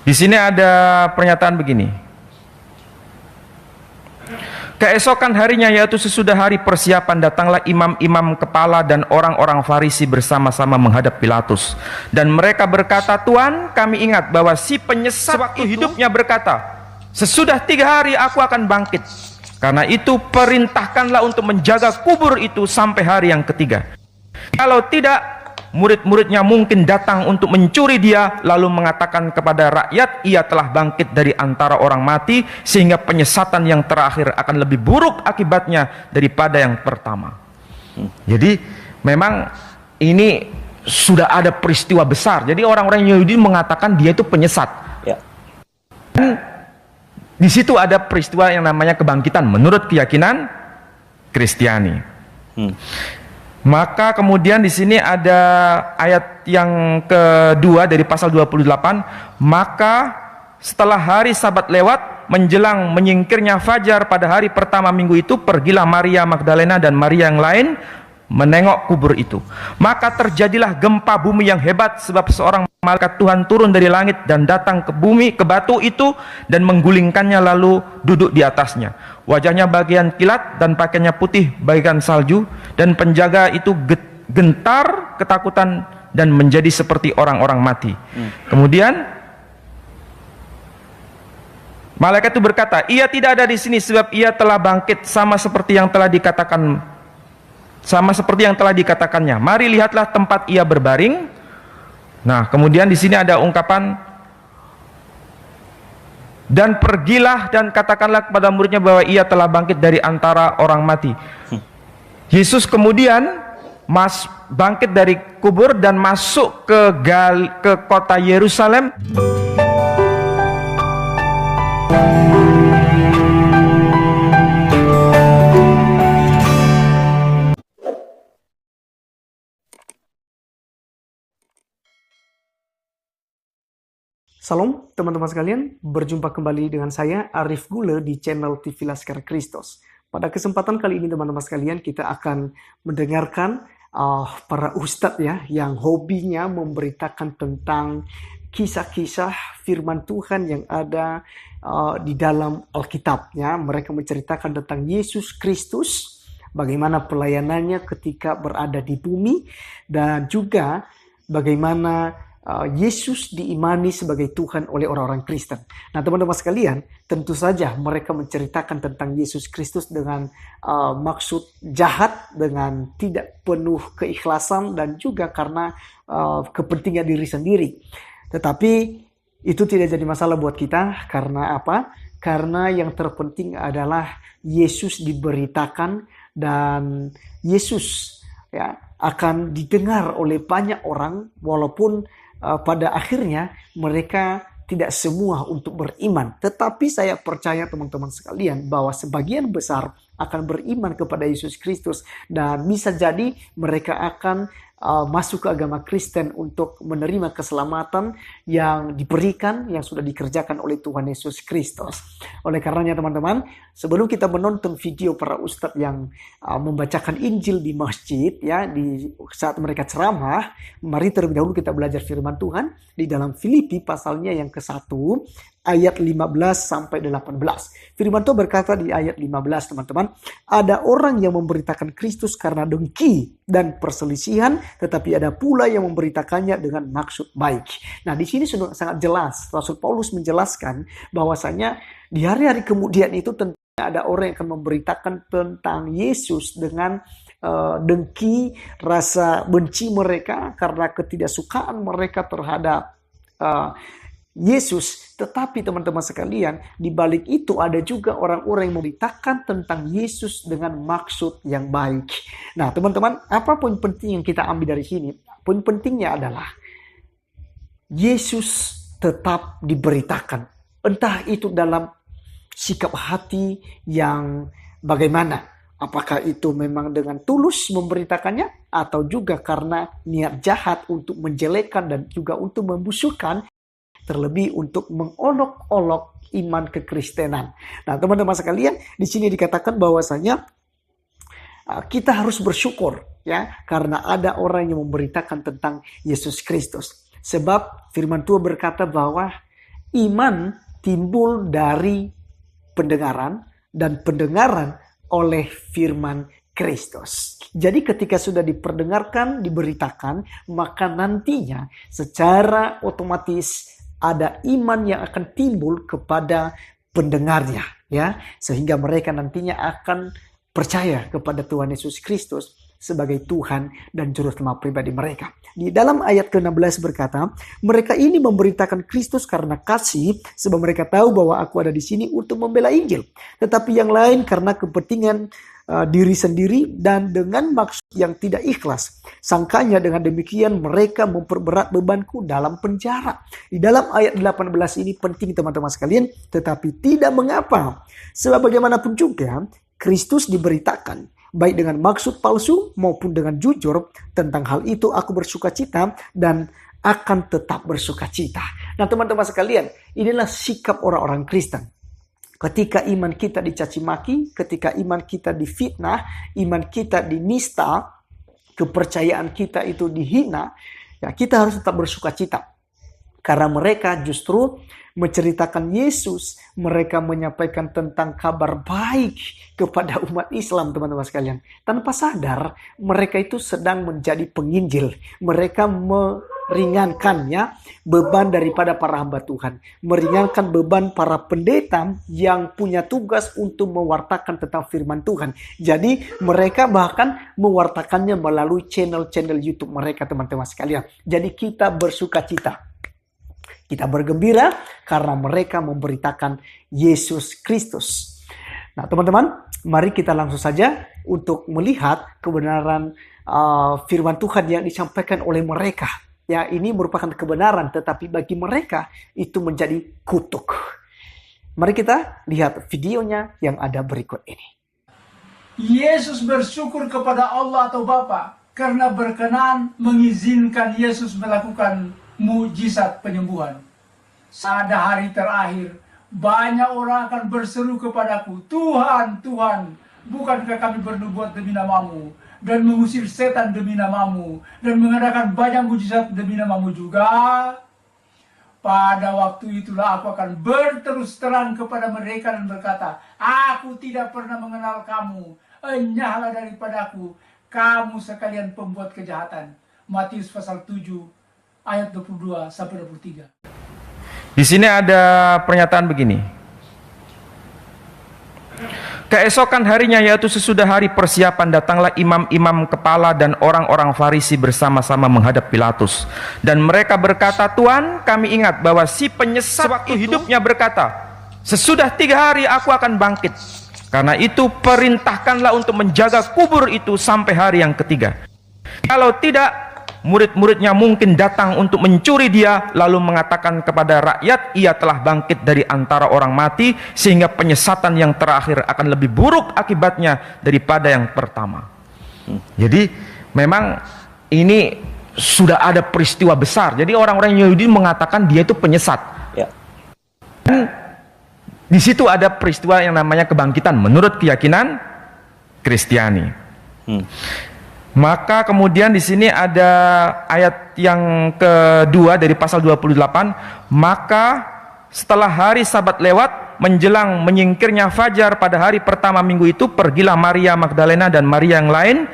Di sini ada pernyataan begini. Keesokan harinya, yaitu sesudah hari persiapan, datanglah imam-imam kepala dan orang-orang Farisi bersama-sama menghadap Pilatus. Dan mereka berkata, "Tuan, kami ingat bahwa si penyesat waktu hidupnya berkata, sesudah 3 hari aku akan bangkit. Karena itu perintahkanlah untuk menjaga kubur itu sampai hari yang ketiga. Kalau tidak, murid-muridnya mungkin datang untuk mencuri dia, lalu mengatakan kepada rakyat, ia telah bangkit dari antara orang mati, sehingga penyesatan yang terakhir akan lebih buruk akibatnya daripada yang pertama." Jadi memang ini sudah ada peristiwa besar. Jadi orang-orang Yahudi mengatakan dia itu penyesat. Ya. Dan di situ ada peristiwa yang namanya kebangkitan menurut keyakinan Kristiani. Maka kemudian di sini ada ayat yang kedua dari pasal 28. Maka setelah hari Sabat lewat, menjelang menyingkirnya fajar pada hari pertama minggu itu, pergilah Maria Magdalena dan Maria yang lain menengok kubur itu. Maka terjadilah gempa bumi yang hebat, sebab seorang malaikat Tuhan turun dari langit dan datang ke bumi, ke batu itu, dan menggulingkannya lalu duduk di atasnya. Wajahnya bagian kilat dan pakaiannya putih bagian salju, dan penjaga itu gentar ketakutan dan menjadi seperti orang-orang mati. Kemudian malaikat itu berkata, "Ia tidak ada di sini, sebab ia telah bangkit sama seperti yang telah dikatakannya. Mari lihatlah tempat ia berbaring." Nah, kemudian di sini ada ungkapan, "Dan pergilah dan katakanlah kepada muridnya bahwa ia telah bangkit dari antara orang mati." Yesus kemudian bangkit dari kubur dan masuk ke kota Yerusalem. Salam teman-teman sekalian, berjumpa kembali dengan saya Arif Gule di channel TV Laskar Kristus. Pada kesempatan kali ini teman-teman sekalian, kita akan mendengarkan para ustadz ya, yang hobinya memberitakan tentang kisah-kisah firman Tuhan yang ada di dalam Alkitab ya. Mereka menceritakan tentang Yesus Kristus, bagaimana pelayanannya ketika berada di bumi, dan juga bagaimana Yesus diimani sebagai Tuhan oleh orang-orang Kristen. Nah teman-teman sekalian, tentu saja mereka menceritakan tentang Yesus Kristus dengan maksud jahat, dengan tidak penuh keikhlasan, dan juga karena kepentingan diri sendiri. Tetapi itu tidak jadi masalah buat kita. Karena apa? Karena yang terpenting adalah Yesus diberitakan, dan Yesus ya akan didengar oleh banyak orang, walaupun pada akhirnya mereka tidak semua untuk beriman. Tetapi saya percaya teman-teman sekalian bahwa sebagian besar akan beriman kepada Yesus Kristus, dan bisa jadi mereka akan masuk ke agama Kristen untuk menerima keselamatan yang diberikan, yang sudah dikerjakan oleh Tuhan Yesus Kristus. Oleh karenanya teman-teman, sebelum kita menonton video para ustadz yang membacakan Injil di masjid ya, di saat mereka ceramah, mari terlebih dahulu kita belajar firman Tuhan di dalam Filipi pasalnya yang ke-1 ayat 15 sampai 18. Firman Tuhan berkata di ayat 15 teman-teman, "Ada orang yang memberitakan Kristus karena dengki dan perselisihan, tetapi ada pula yang memberitakannya dengan maksud baik." Nah, di sini sudah sangat jelas Rasul Paulus menjelaskan bahwasanya di hari-hari kemudian itu tentu ada orang yang akan memberitakan tentang Yesus dengan dengki, rasa benci mereka karena ketidaksukaan mereka terhadap Yesus. Tetapi teman-teman sekalian, di balik itu ada juga orang-orang yang memberitakan tentang Yesus dengan maksud yang baik. Nah teman-teman, apa poin penting yang kita ambil dari sini? Poin pentingnya adalah Yesus tetap diberitakan. Entah itu dalam sikap hati yang bagaimana. Apakah itu memang dengan tulus memberitakannya, atau juga karena niat jahat untuk menjelekkan dan juga untuk membusukkan, terlebih untuk mengolok-olok iman kekristenan. Nah, teman-teman sekalian, di sini dikatakan bahwasanya kita harus bersyukur ya, karena ada orang yang memberitakan tentang Yesus Kristus. Sebab firman Tuhan berkata bahwa Iman timbul dari pendengaran dan pendengaran oleh firman Kristus. Jadi ketika sudah diperdengarkan, diberitakan, maka nantinya secara otomatis ada iman yang akan timbul kepada pendengarnya, ya, sehingga mereka nantinya akan percaya kepada Tuhan Yesus Kristus sebagai Tuhan dan Juru Selamat pribadi mereka. Di dalam ayat ke-16 berkata, mereka ini memberitakan Kristus karena kasih, sebab mereka tahu bahwa aku ada di sini untuk membela Injil. Tetapi yang lain karena kepentingan diri sendiri dan dengan maksud yang tidak ikhlas. Sangkanya dengan demikian mereka memperberat bebanku dalam penjara. Di dalam ayat 18 ini penting teman-teman sekalian, tetapi tidak mengapa. Sebab bagaimanapun juga Kristus diberitakan, baik dengan maksud palsu maupun dengan jujur. Tentang hal itu aku bersuka cita dan akan tetap bersuka cita. Nah teman-teman sekalian, inilah sikap orang-orang Kristen. Ketika iman kita dicaci maki, ketika iman kita difitnah, iman kita dinista, kepercayaan kita itu dihina, ya kita harus tetap bersuka cita. Karena mereka justru menceritakan Yesus, mereka menyampaikan tentang kabar baik kepada umat Islam, teman-teman sekalian. Tanpa sadar, mereka itu sedang menjadi penginjil. Mereka meringankannya beban daripada para hamba Tuhan. Meringankan beban para pendeta yang punya tugas untuk mewartakan tentang firman Tuhan. Jadi mereka bahkan mewartakannya melalui channel-channel YouTube mereka, teman-teman sekalian. Jadi kita bersuka cita. Kita bergembira karena mereka memberitakan Yesus Kristus. Nah teman-teman, mari kita langsung saja untuk melihat kebenaran firman Tuhan yang disampaikan oleh mereka. Ya, ini merupakan kebenaran, tetapi bagi mereka itu menjadi kutuk. Mari kita lihat videonya yang ada berikut ini. Yesus bersyukur kepada Allah atau Bapa karena berkenan mengizinkan Yesus melakukan mujizat penyembuhan. Pada hari terakhir, banyak orang akan berseru kepadaku, Tuhan, Tuhan, bukankah kami bernubuat demi namamu, dan mengusir setan demi namamu, dan mengadakan banyak mujizat demi namamu juga? Pada waktu itulah aku akan berterus terang kepada mereka dan berkata, aku tidak pernah mengenal kamu, enyahlah daripadaku, kamu sekalian pembuat kejahatan. Matius pasal 7 ayat 22 sampai 23. Di sini ada pernyataan begini. Keesokan harinya, yaitu sesudah hari persiapan, datanglah imam-imam kepala dan orang-orang Farisi bersama-sama menghadap Pilatus. Dan mereka berkata, Tuan, kami ingat bahwa si penyesat waktu hidupnya berkata, sesudah 3 hari aku akan bangkit. Karena itu perintahkanlah untuk menjaga kubur itu sampai hari yang ketiga. Kalau tidak, murid-muridnya mungkin datang untuk mencuri dia, lalu mengatakan kepada rakyat, ia telah bangkit dari antara orang mati, sehingga penyesatan yang terakhir akan lebih buruk akibatnya daripada yang pertama. Jadi memang ini sudah ada peristiwa besar. Jadi orang-orang Yahudi mengatakan dia itu penyesat. Dan di situ ada peristiwa yang namanya kebangkitan menurut keyakinan Kristiani. Maka kemudian di sini ada ayat yang kedua dari pasal 28. Maka setelah hari Sabat lewat, menjelang menyingkirnya fajar pada hari pertama minggu itu, pergilah Maria Magdalena dan Maria yang lain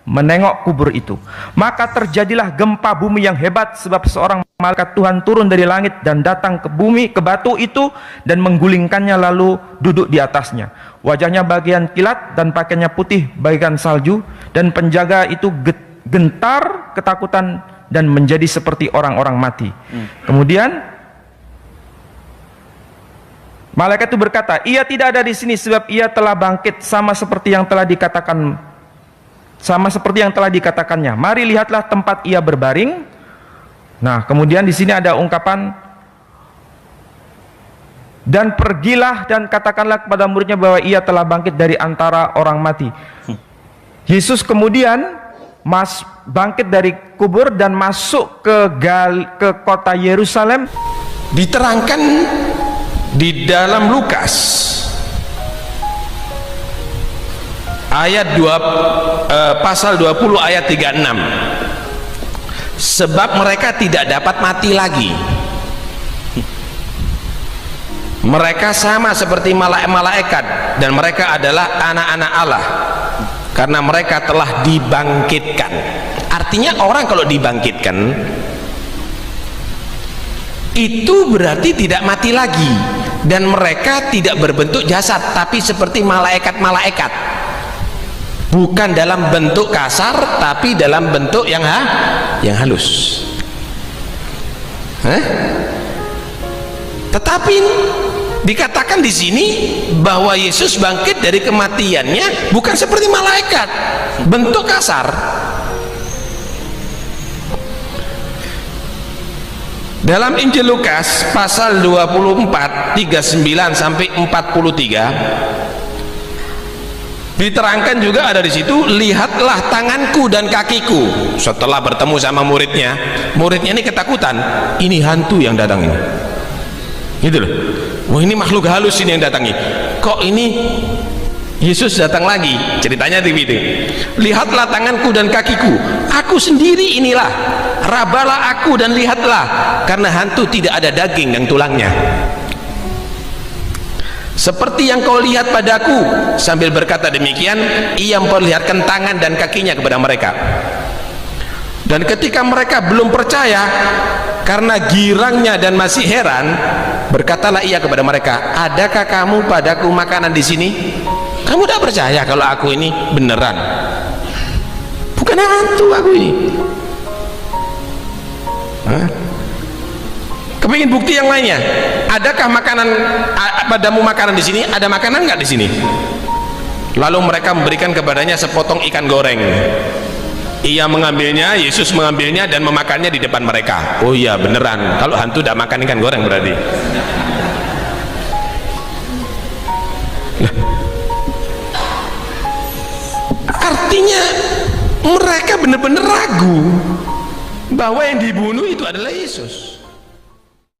menengok kubur itu. Maka terjadilah gempa bumi yang hebat, sebab seorang malaikat Tuhan turun dari langit dan datang ke bumi, ke batu itu, dan menggulingkannya lalu duduk di atasnya. Wajahnya bagian kilat dan pakaiannya putih bagian salju, dan penjaga itu gentar ketakutan dan menjadi seperti orang-orang mati. Kemudian malaikat itu berkata, ia tidak ada di sini sebab ia telah bangkit sama seperti yang telah dikatakannya. Mari lihatlah tempat ia berbaring. Nah, kemudian di sini ada ungkapan, dan pergilah dan katakanlah kepada muridnya bahwa ia telah bangkit dari antara orang mati. Yesus kemudian bangkit dari kubur dan masuk ke kota Yerusalem. Diterangkan di dalam Lukas ayat pasal 20 ayat 36. Sebab mereka tidak dapat mati lagi. Mereka sama seperti malaikat dan mereka adalah anak-anak Allah karena mereka telah dibangkitkan. Artinya orang kalau dibangkitkan itu berarti tidak mati lagi, dan mereka tidak berbentuk jasad tapi seperti malaikat-malaikat, bukan dalam bentuk kasar tapi dalam bentuk yang halus. Tetapi dikatakan di sini bahwa Yesus bangkit dari kematiannya bukan seperti malaikat, bentuk kasar. Dalam Injil Lukas pasal 24 39 sampai 43 diterangkan juga ada di situ, lihatlah tanganku dan kakiku. Setelah bertemu sama muridnya ini ketakutan, ini hantu yang datang ini, gitu loh. Wah, ini makhluk halus ini yang datangi. Kok ini Yesus datang lagi? Ceritanya begitu. Lihatlah tanganku dan kakiku, aku sendiri inilah. Rabalah aku dan lihatlah, karena hantu tidak ada daging dan tulangnya. Seperti yang kau lihat padaku. Sambil berkata demikian, ia memperlihatkan tangan dan kakinya kepada mereka. Dan ketika mereka belum percaya karena girangnya dan masih heran, berkatalah ia kepada mereka, adakah kamu padaku makanan di sini? Kamu tidak percaya kalau aku ini beneran? Bukan hantu aku ini. Kepingin bukti yang lainnya? Adakah makanan padamu makanan di sini? Ada makanan nggak di sini? Lalu mereka memberikan kepadanya sepotong ikan goreng. Ia mengambilnya, Yesus mengambilnya dan memakannya di depan mereka. Oh iya beneran, kalau hantu tidak makan ikan goreng berarti. Artinya mereka benar-benar ragu bahwa yang dibunuh itu adalah Yesus.